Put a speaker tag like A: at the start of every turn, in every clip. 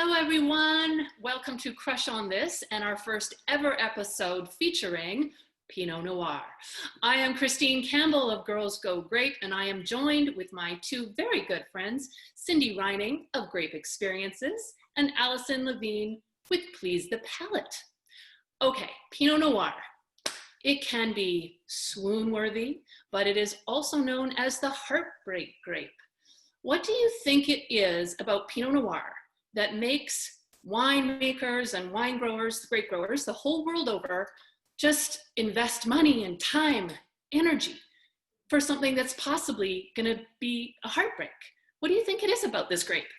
A: Hello everyone, welcome to Crush on This and our first ever episode featuring Pinot Noir. I am Christine Campbell of Girls Go Grape, and I am joined with my two very good friends, Cindy Reining of Grape Experiences and Allison Levine with Please the Palate. Okay, Pinot Noir. It can be swoon-worthy, but it is also known as the heartbreak grape. What do you think it is about Pinot Noir that makes winemakers and wine growers, grape growers, the whole world over, just invest money and time, energy for something that's possibly gonna be a heartbreak? What do you think it is about this grape?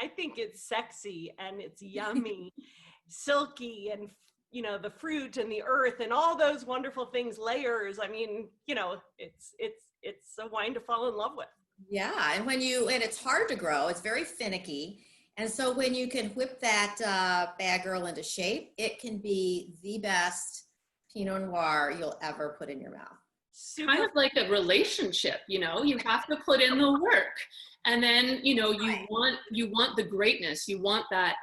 B: I think it's sexy and it's yummy, silky, and the fruit and the earth and all those wonderful things, layers. I mean, it's a wine to fall in love with.
C: Yeah, and it's hard to grow. It's very finicky. And so when you can whip that bad girl into shape, it can be the best Pinot Noir you'll ever put in your mouth.
A: Kind of like a relationship, you have to put in the work. And then, you want the greatness. You want that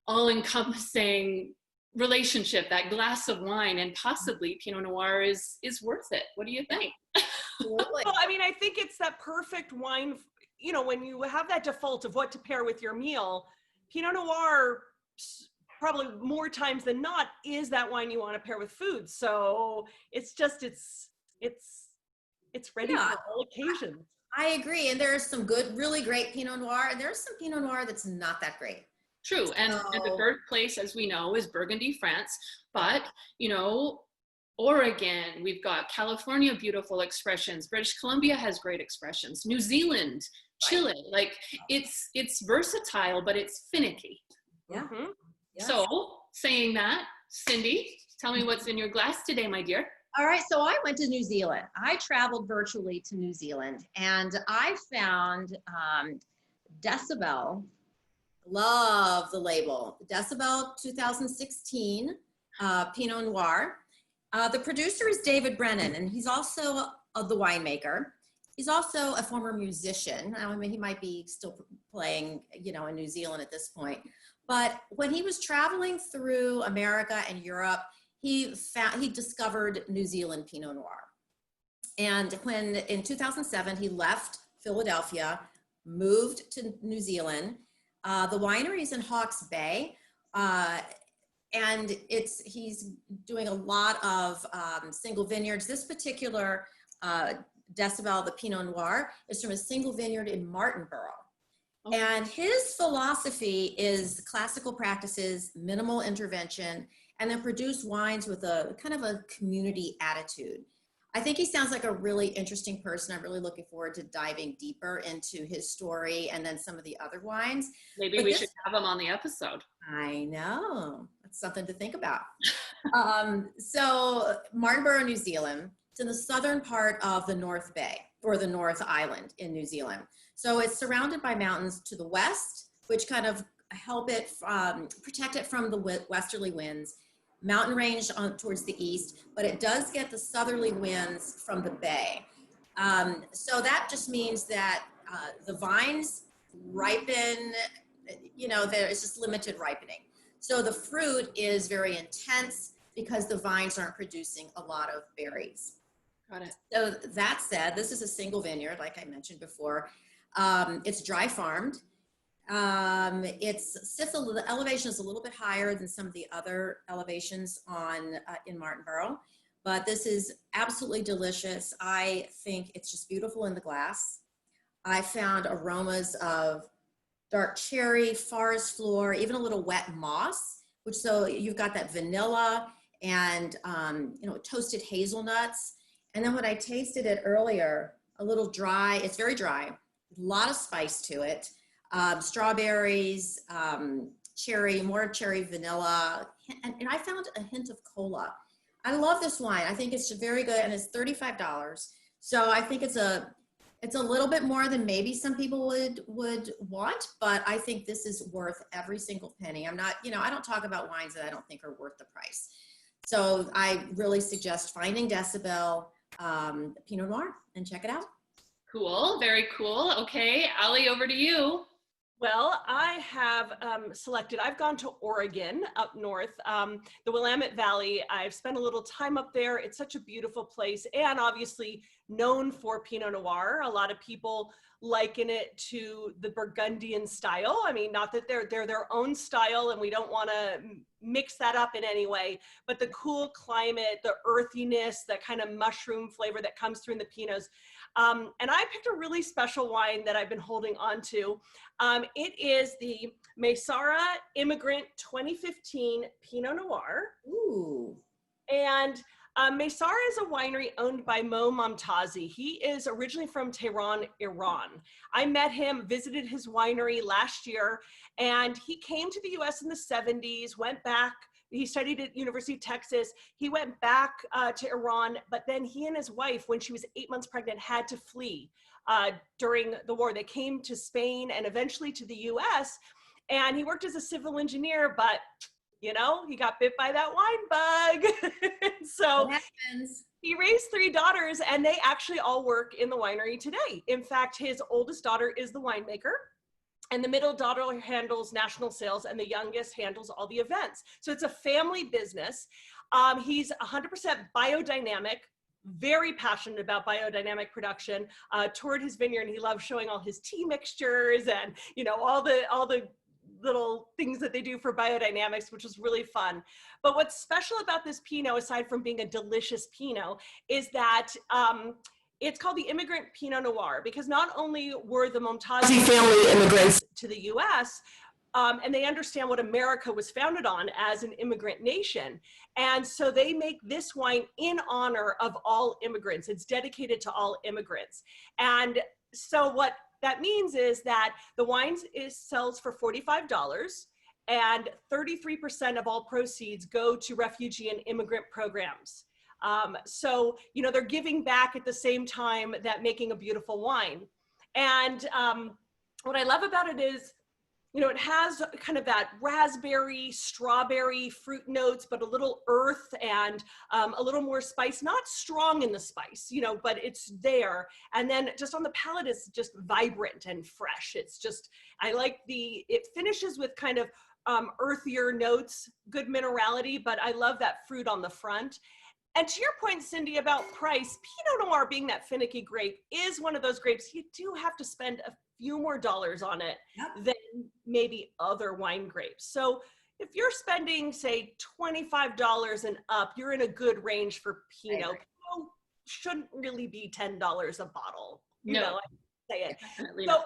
A: all-encompassing relationship, that glass of wine, and possibly Pinot Noir is worth it. What do you think?
B: Well, I mean, I think it's that perfect wine. When you have that default of what to pair with your meal, Pinot Noir, probably more times than not, is that wine you want to pair with food. So it's ready for all occasions.
C: I agree. And there's some good, really great Pinot Noir, and there's some Pinot Noir that's not that great.
A: True. And the birthplace, as we know, is Burgundy, France. But, Oregon, we've got California, beautiful expressions. British Columbia has great expressions. New Zealand, Chile, it's versatile, but it's finicky.
C: Yeah.
B: Mm-hmm.
C: Yes.
A: So saying that, Cindy, tell me what's in your glass today, my dear.
D: All right, so I went to New Zealand. I traveled virtually to New Zealand, and I found Decibel.
C: Love the label. Decibel 2016 Pinot Noir. The producer is David Brennan, and he's also the winemaker. He's also a former musician. I mean, he might be still playing, in New Zealand at this point. But when he was traveling through America and Europe, he discovered New Zealand Pinot Noir. And when in 2007, he left Philadelphia, moved to New Zealand. The winery is in Hawke's Bay. And he's doing a lot of single vineyards. This particular Decibel, the Pinot Noir, is from a single vineyard in Martinborough. Oh. And his philosophy is classical practices, minimal intervention, and then produce wines with a kind of a community attitude. I think he sounds like a really interesting person. I'm really looking forward to diving deeper into his story and then some of the other wines.
A: Maybe we should have him on the episode.
C: I know. That's something to think about. So Martinborough, New Zealand, it's in the southern part of the North Bay, or the North Island in New Zealand. So it's surrounded by mountains to the west, which kind of help it protect it from the westerly winds. Mountain range towards the east, but it does get the southerly winds from the bay. So that just means that the vines ripen, it's just limited ripening. So the fruit is very intense because the vines aren't producing a lot of berries.
A: Got it.
C: So that said, this is a single vineyard, like I mentioned before. It's dry farmed. The elevation is a little bit higher than some of the other elevations in Martinborough, but this is absolutely delicious. I think it's just beautiful in the glass. I found aromas of dark cherry, forest floor, even a little wet moss, so you've got that vanilla and, toasted hazelnuts. And then when I tasted it earlier, a little dry, it's very dry, a lot of spice to it. Strawberries, cherry, more cherry, vanilla, and I found a hint of cola. I love this wine. I think it's very good, and it's $35. So I think it's a little bit more than maybe some people would want, but I think this is worth every single penny. I'm not, I don't talk about wines that I don't think are worth the price. So I really suggest finding Decibel Pinot Noir and check it out.
A: Cool, very cool. Okay, Allie, over to you.
B: Well, I have selected, I've gone to Oregon up north, the Willamette Valley. I've spent a little time up there. It's such a beautiful place and obviously known for Pinot Noir. A lot of people liken it to the Burgundian style. I mean, not that they're their own style and we don't want to mix that up in any way, but the cool climate, the earthiness, that kind of mushroom flavor that comes through in the Pinots. And I picked a really special wine that I've been holding on to. It is the Masara Immigrant 2015 Pinot Noir.
C: Ooh.
B: And Masara is a winery owned by Mo Momtazi. He is originally from Tehran, Iran. I met him, visited his winery last year, and he came to the US in the 70s, went back. He studied at University of Texas. He went back to Iran, but then he and his wife, when she was 8 months pregnant, had to flee during the war. They came to Spain and eventually to the US, and he worked as a civil engineer, but you know, he got bit by that wine bug. So he raised 3 daughters and they actually all work in the winery today. In fact, his oldest daughter is the winemaker. And the middle daughter handles national sales and the youngest handles all the events. So it's a family business. He's 100% biodynamic, very passionate about biodynamic production. Toured his vineyard and he loves showing all his tea mixtures and, you know, all the little things that they do for biodynamics, which was really fun. But what's special about this Pinot, aside from being a delicious Pinot, is that it's called the Immigrant Pinot Noir, because not only were the Momtazi family immigrants to the US, and they understand what America was founded on as an immigrant nation. And so they make this wine in honor of all immigrants. It's dedicated to all immigrants. And so what that means is that the wine sells for $45 and 33% of all proceeds go to refugee and immigrant programs. So, you know, they're giving back at the same time that making a beautiful wine. And what I love about it is, you know, it has kind of that raspberry, strawberry fruit notes, but a little earth and a little more spice, not strong in the spice, you know, but it's there. And then just on the palate, it's just vibrant and fresh. It's just, I like it finishes with kind of earthier notes, good minerality, but I love that fruit on the front. And to your point, Cindy, about price, Pinot Noir being that finicky grape is one of those grapes, you do have to spend a few more dollars on it than maybe other wine grapes. So if you're spending, say, $25 and up, you're in a good range for Pinot. Pinot shouldn't really be $10 a bottle. You know, I say it.
A: Definitely not.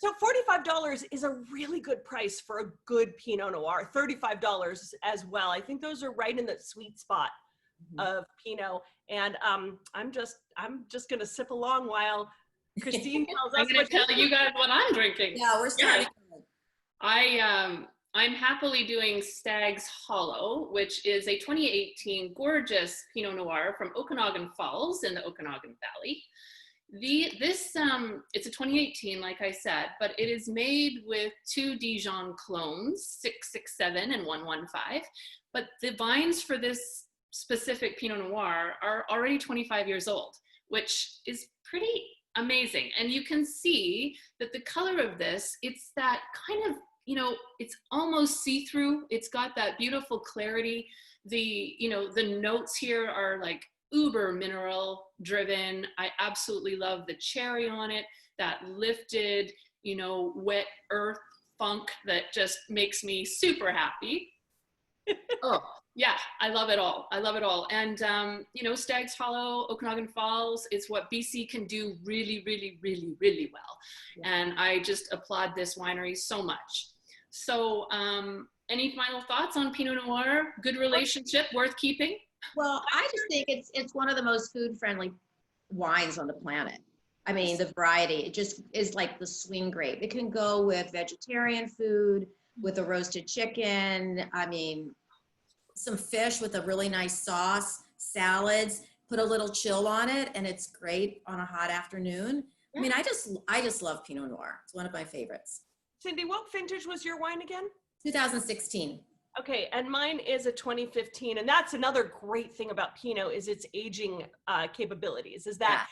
B: So $45 is a really good price for a good Pinot Noir. $35 as well. I think those are right in the sweet spot of Pinot. And I'm just gonna sip along while Christine tells us.
A: I'm gonna tell you guys what I'm drinking.
C: Yeah, we're starting.
A: I'm happily doing Stag's Hollow, which is a 2018 gorgeous Pinot Noir from Okanagan Falls in the Okanagan Valley. It's a 2018, like I said, but it is made with 2 Dijon clones, 667 and 115. But the vines for this specific Pinot Noir are already 25 years old, which is pretty amazing. And you can see that the color of this, it's that kind of, you know, it's almost see-through. It's got that beautiful clarity. The notes here are like uber mineral driven. I absolutely love the cherry on it, that lifted, you know, wet earth funk that just makes me super happy. Oh, yeah, I love it all. I love it all. And, you know, Stag's Hollow, Okanagan Falls is what BC can do really, really, really, really well. Yeah. And I just applaud this winery so much. So any final thoughts on Pinot Noir? Good relationship, worth keeping?
D: Well, I just think it's one of the most food-friendly wines on the planet. I mean, the variety, it just is like the swing grape. It can go with vegetarian food, with a roasted chicken. I mean, some fish with a really nice sauce, salads, put a little chill on it, and it's great on a hot afternoon. I mean, I just love Pinot Noir. It's one of my favorites.
B: Cindy, what vintage was your wine again?
C: 2016.
B: Okay, and mine is a 2015, and that's another great thing about Pinot is its aging capabilities, is that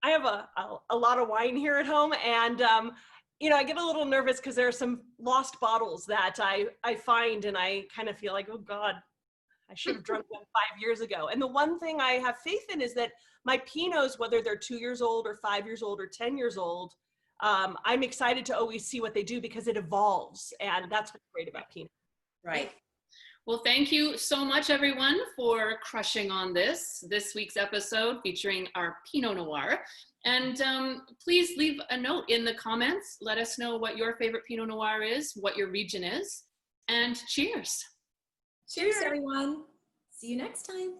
B: I have a lot of wine here at home, and you know, I get a little nervous because there are some lost bottles that I find, and I kind of feel like, oh God, I should have drunk them 5 years ago. And the one thing I have faith in is that my Pinots, whether they're 2 years old or 5 years old or 10 years old, I'm excited to always see what they do because it evolves. And that's what's great about Pinot.
C: Right.
A: Well, thank you so much, everyone, for crushing on this week's episode featuring our Pinot Noir. And please leave a note in the comments. Let us know what your favorite Pinot Noir is, what your region is, and cheers.
C: Cheers, everyone. See you next time.